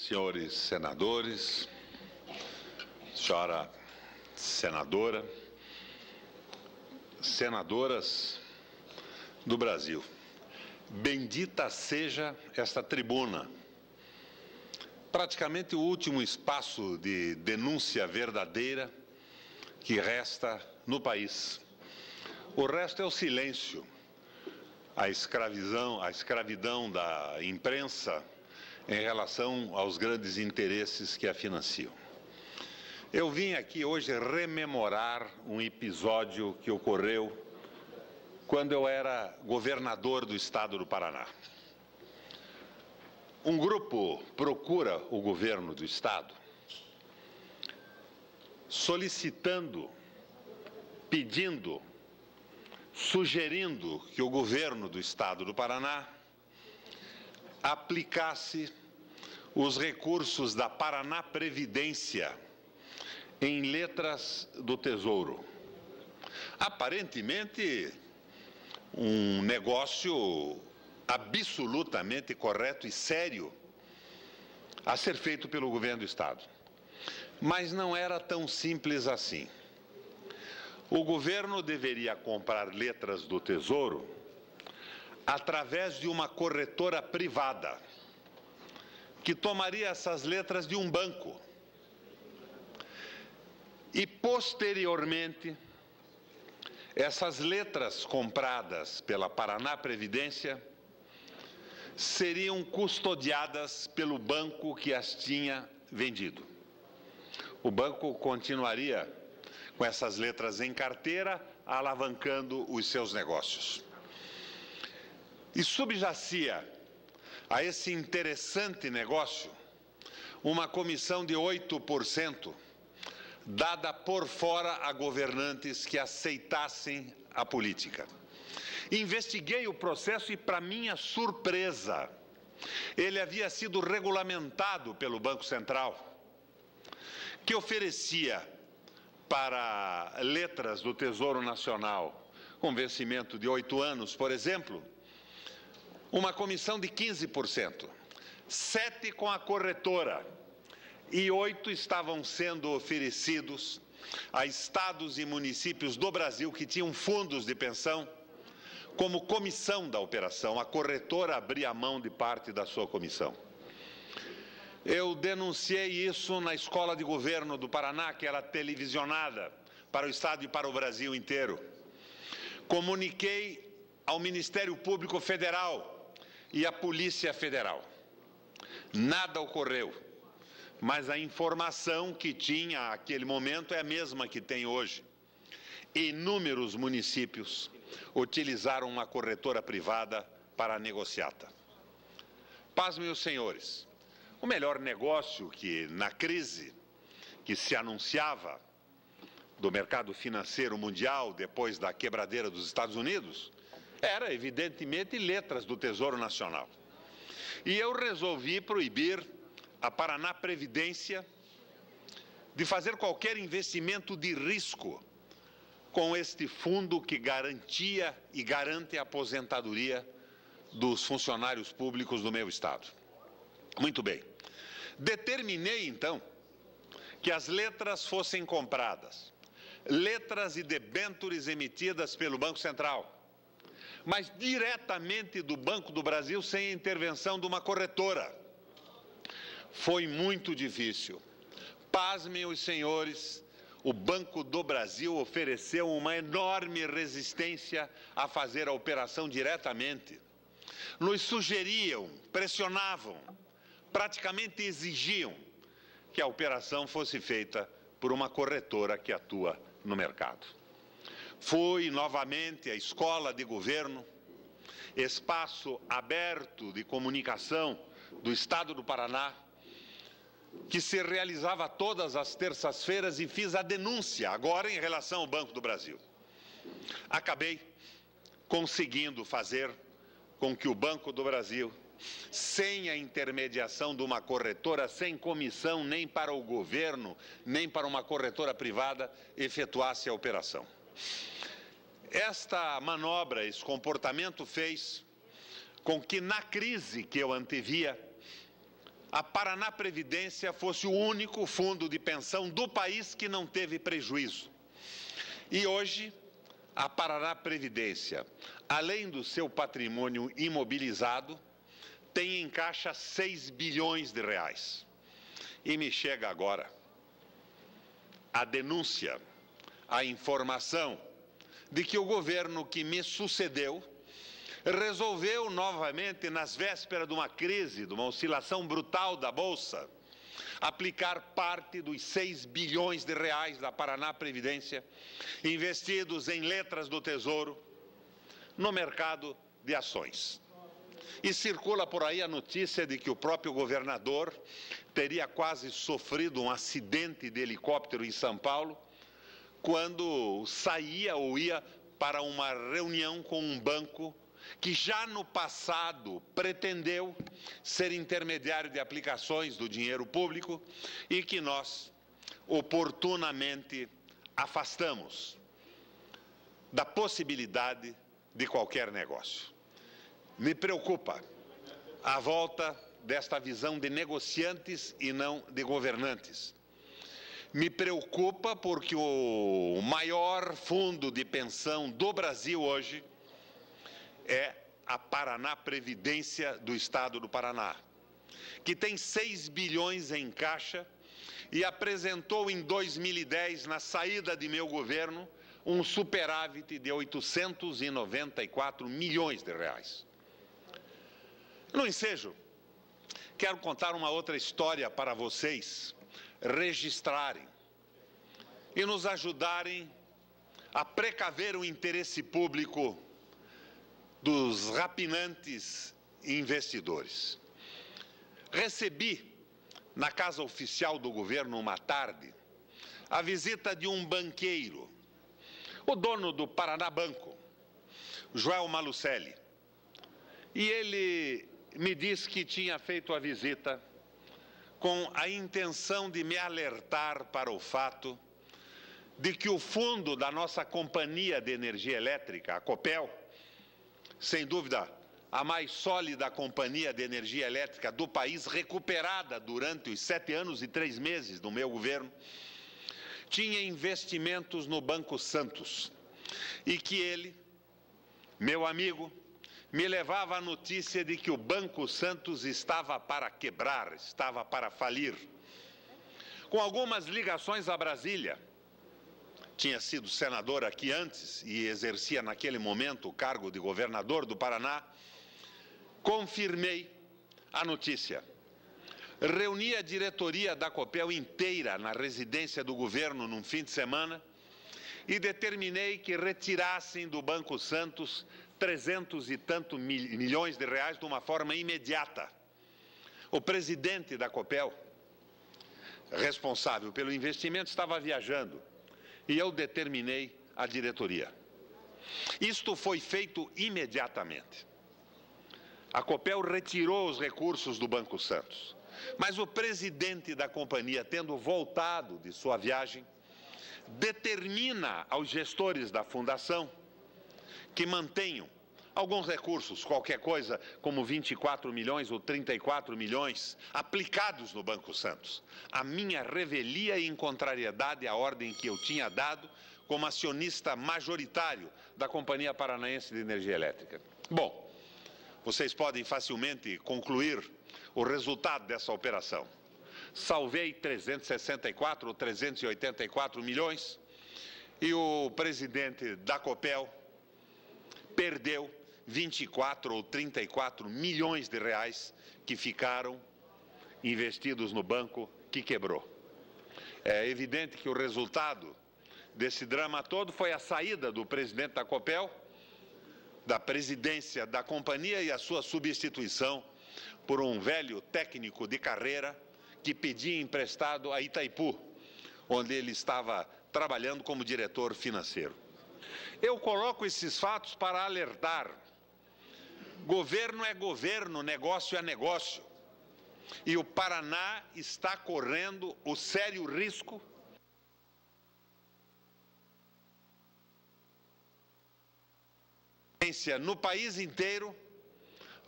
Senhores senadores, senhora senadora, senadoras do Brasil, bendita seja esta tribuna, praticamente o último espaço de denúncia verdadeira que resta no país. O resto é o silêncio, a escravidão da imprensa em relação aos grandes interesses que a financiam. Eu vim aqui hoje rememorar um episódio que ocorreu quando eu era governador do estado do Paraná. Um grupo procura o governo do estado solicitando, pedindo, sugerindo que o governo do estado do Paraná aplicasse os recursos da Paraná Previdência em letras do Tesouro. Aparentemente, um negócio absolutamente correto e sério a ser feito pelo governo do estado. Mas não era tão simples assim. O governo deveria comprar letras do Tesouro através de uma corretora privada, que tomaria essas letras de um banco e, posteriormente, essas letras compradas pela Paraná Previdência seriam custodiadas pelo banco que as tinha vendido. O banco continuaria com essas letras em carteira, alavancando os seus negócios. E subjacia a esse interessante negócio uma comissão de 8% dada por fora a governantes que aceitassem a política. Investiguei o processo e, para minha surpresa, ele havia sido regulamentado pelo Banco Central, que oferecia para letras do Tesouro Nacional com vencimento de 8 anos, por exemplo, uma comissão de 15%, 7% com a corretora e 8% estavam sendo oferecidos a estados e municípios do Brasil que tinham fundos de pensão como comissão da operação. A corretora abria mão de parte da sua comissão. Eu denunciei isso na Escola de Governo do Paraná, que era televisionada para o estado e para o Brasil inteiro. Comuniquei ao Ministério Público Federal e à Polícia Federal. Nada ocorreu, mas a informação que tinha naquele momento é a mesma que tem hoje. Inúmeros municípios utilizaram uma corretora privada para a negociata. Pasmem os senhores, o melhor negócio que, na crise que se anunciava do mercado financeiro mundial depois da quebradeira dos Estados Unidos, era, evidentemente, letras do Tesouro Nacional. E eu resolvi proibir a Paraná Previdência de fazer qualquer investimento de risco com este fundo que garantia e garante a aposentadoria dos funcionários públicos do meu estado. Muito bem. Determinei, então, que as letras fossem compradas, letras e debêntures emitidas pelo Banco Central, mas diretamente do Banco do Brasil, sem a intervenção de uma corretora. Foi muito difícil. Pasmem os senhores, o Banco do Brasil ofereceu uma enorme resistência a fazer a operação diretamente. Nos sugeriam, pressionavam, praticamente exigiam que a operação fosse feita por uma corretora que atua no mercado. Fui novamente à Escola de Governo, espaço aberto de comunicação do estado do Paraná, que se realizava todas as terças-feiras, e fiz a denúncia agora em relação ao Banco do Brasil. Acabei conseguindo fazer com que o Banco do Brasil, sem a intermediação de uma corretora, sem comissão nem para o governo, nem para uma corretora privada, efetuasse a operação. Esta manobra, esse comportamento fez com que, na crise que eu antevia, a Paraná Previdência fosse o único fundo de pensão do país que não teve prejuízo. E hoje, a Paraná Previdência, além do seu patrimônio imobilizado, tem em caixa 6 bilhões de reais. E me chega agora a denúncia, a informação de que o governo que me sucedeu resolveu novamente, nas vésperas de uma crise, de uma oscilação brutal da Bolsa, aplicar parte dos 6 bilhões de reais da Paraná Previdência, investidos em letras do Tesouro, no mercado de ações. E circula por aí a notícia de que o próprio governador teria quase sofrido um acidente de helicóptero em São Paulo, quando saía ou ia para uma reunião com um banco que já no passado pretendeu ser intermediário de aplicações do dinheiro público e que nós oportunamente afastamos da possibilidade de qualquer negócio. Me preocupa a volta desta visão de negociantes e não de governantes. Me preocupa porque o maior fundo de pensão do Brasil hoje é a Paraná Previdência do Estado do Paraná, que tem 6 bilhões em caixa e apresentou em 2010, na saída de meu governo, um superávit de 894 milhões de reais. No ensejo, quero contar uma outra história para vocês registrarem e nos ajudarem a precaver o interesse público dos rapinantes investidores. Recebi, na casa oficial do governo, uma tarde, a visita de um banqueiro, o dono do Paraná Banco, Joel Malucelli. E ele me disse que tinha feito a visita com a intenção de me alertar para o fato de que o fundo da nossa companhia de energia elétrica, a Copel, sem dúvida a mais sólida companhia de energia elétrica do país, recuperada durante os 7 anos e 3 meses do meu governo, tinha investimentos no Banco Santos e que ele, meu amigo, me levava a notícia de que o Banco Santos estava para quebrar, estava para falir. Com algumas ligações a Brasília, tinha sido senador aqui antes e exercia naquele momento o cargo de governador do Paraná, confirmei a notícia. Reuni a diretoria da Copel inteira na residência do governo num fim de semana e determinei que retirassem do Banco Santos 300 e tantos milhões de reais de uma forma imediata. O presidente da Copel, responsável pelo investimento, estava viajando e eu determinei a diretoria. Isto foi feito imediatamente. A Copel retirou os recursos do Banco Santos, mas o presidente da companhia, tendo voltado de sua viagem, determina aos gestores da fundação que mantenham alguns recursos, qualquer coisa como 24 milhões ou 34 milhões, aplicados no Banco Santos. A minha revelia e contrariedade à ordem que eu tinha dado como acionista majoritário da Companhia Paranaense de Energia Elétrica. Bom, vocês podem facilmente concluir o resultado dessa operação. Salvei 364 ou 384 milhões e o presidente da Copel perdeu 24 ou 34 milhões de reais que ficaram investidos no banco que quebrou. É evidente que o resultado desse drama todo foi a saída do presidente da Copel, da presidência da companhia e a sua substituição por um velho técnico de carreira que pedia emprestado a Itaipu, onde ele estava trabalhando como diretor financeiro. Eu coloco esses fatos para alertar. Governo é governo, negócio é negócio. E o Paraná está correndo o sério risco no país inteiro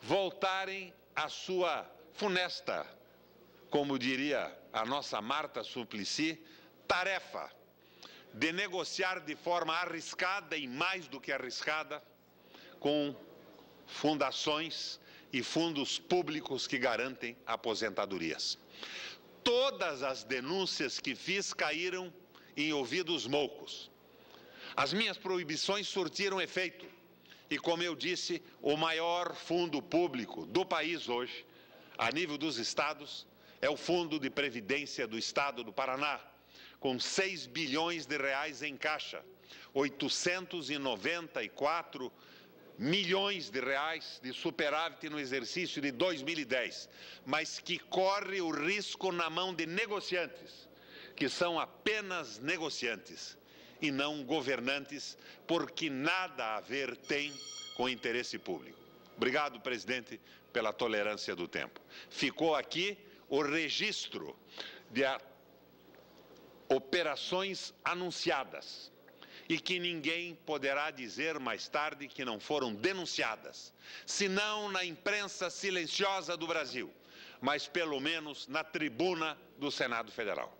voltarem à sua funesta como diria a nossa Marta Suplicy, tarefa de negociar de forma arriscada e mais do que arriscada com fundações e fundos públicos que garantem aposentadorias. Todas as denúncias que fiz caíram em ouvidos moucos. As minhas proibições surtiram efeito e, como eu disse, o maior fundo público do país hoje, a nível dos estados, é o Fundo de Previdência do Estado do Paraná, com 6 bilhões de reais em caixa, 894 milhões de reais de superávit no exercício de 2010, mas que corre o risco na mão de negociantes, que são apenas negociantes e não governantes, porque nada a ver tem com o interesse público. Obrigado, presidente, pela tolerância do tempo. Ficou aqui o registro de operações anunciadas e que ninguém poderá dizer mais tarde que não foram denunciadas, se não na imprensa silenciosa do Brasil, mas pelo menos na tribuna do Senado Federal.